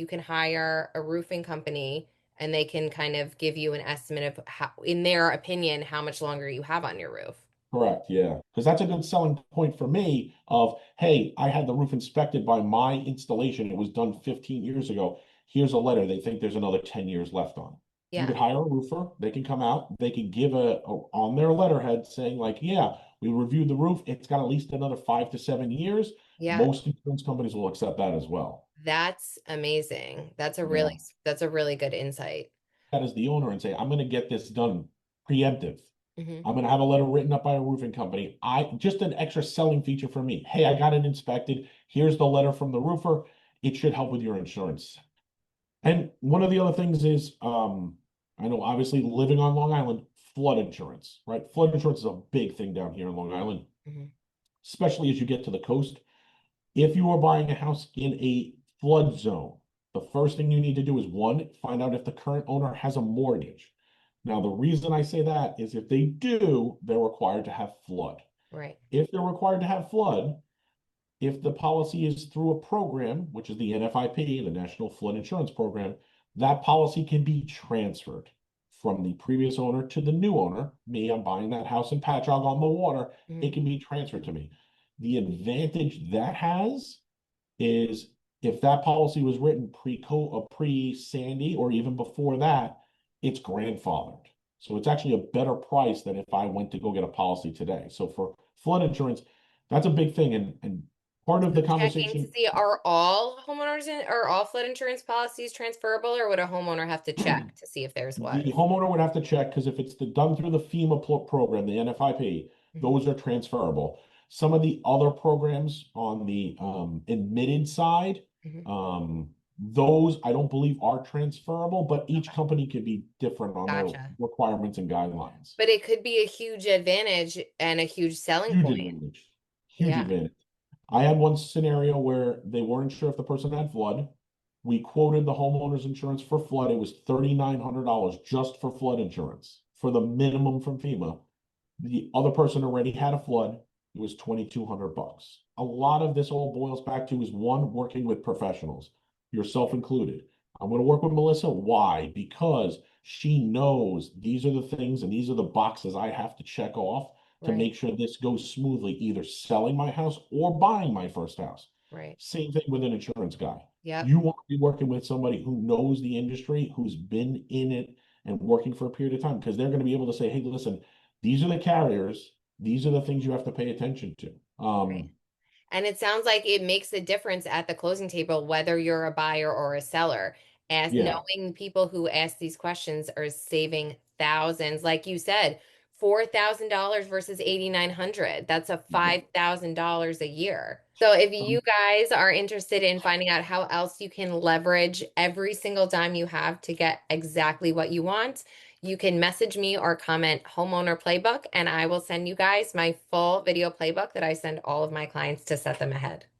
you can hire a roofing company and they can kind of give you an estimate of how, in their opinion, how much longer you have on your roof. Correct, yeah. Because that's a good selling point for me of, hey, I had the roof inspected by my installation. It was done 15 years ago. Here's a letter. They think there's another 10 years left on it. You Yeah. could hire a roofer. They can come out. They can give on their letterhead saying like, yeah, we reviewed the roof. It's got at least another 5 to 7 years. Yeah. Most insurance companies will accept that as well. That's amazing. Yeah. That's a really good insight. That as the owner and say, I'm going to get this done preemptive. Hmm. I'm going to have a letter written up by a roofing company. I just an extra selling feature for me. Hey, I got it inspected. Here's the letter from the roofer. It should help with your insurance. And one of the other things is, I know obviously living on Long Island, flood insurance, right? Flood insurance is a big thing down here in Long Island, Hmm. especially as you get to the coast. If you are buying a house in a flood zone, the first thing you need to do is one, find out if the current owner has a mortgage. Now, the reason I say that is if they do, they're required to have flood. Right. If they're required to have flood, if the policy is through a program, which is the NFIP, the National Flood Insurance Program, that policy can be transferred from the previous owner to the new owner. Me, I'm buying that house in Patchogue on the water. Hmm. It can be transferred to me. The advantage that has is if that policy was written pre-Sandy or even before that, it's grandfathered. So it's actually a better price than if I went to go get a policy today. So for flood insurance, that's a big thing. And part of the Checking to conversation, see are all flood insurance policies transferable, or would a homeowner have to check to see if theirs the was? homeowner would have to check because if it's done through the FEMA program, the NFIP, Hmm. those are transferable. Some of the other programs on the admitted side, Hmm. those I don't believe are transferable, but each Okay. company could be different on their Gotcha. requirements and guidelines. But it could be a huge advantage and a huge selling Huge point. advantage. Huge Yeah. advantage. I had one scenario where they weren't sure if the person had flood. We quoted the homeowner's insurance for flood. It was $3,900 just for flood insurance for the minimum from FEMA. The other person already had a flood. It was 2,200 bucks. A lot of this all boils back to is one, working with professionals, yourself included. I'm going to work with Melissa. Why? Because she knows these are the things and these are the boxes I have to check off to Right. make sure this goes smoothly, either selling my house or buying my first house. Right. Same thing with an insurance guy. Yep. You want to be working with somebody who knows the industry, who's been in it and working for a period of time, because they're going to be able to say, hey, listen, these are the carriers. These are the things you have to pay attention to. Right. And it sounds like it makes a difference at the closing table, whether you're a buyer or a seller. As Yeah. knowing people who ask these questions are saving thousands, like you said, $4,000 versus 8,900. That's a Yeah. $5,000 a year. So if you guys are interested in finding out how else you can leverage every single dime you have to get exactly what you want, you can message me or comment homeowner playbook, and I will send you guys my full video playbook that I send all of my clients to set them ahead.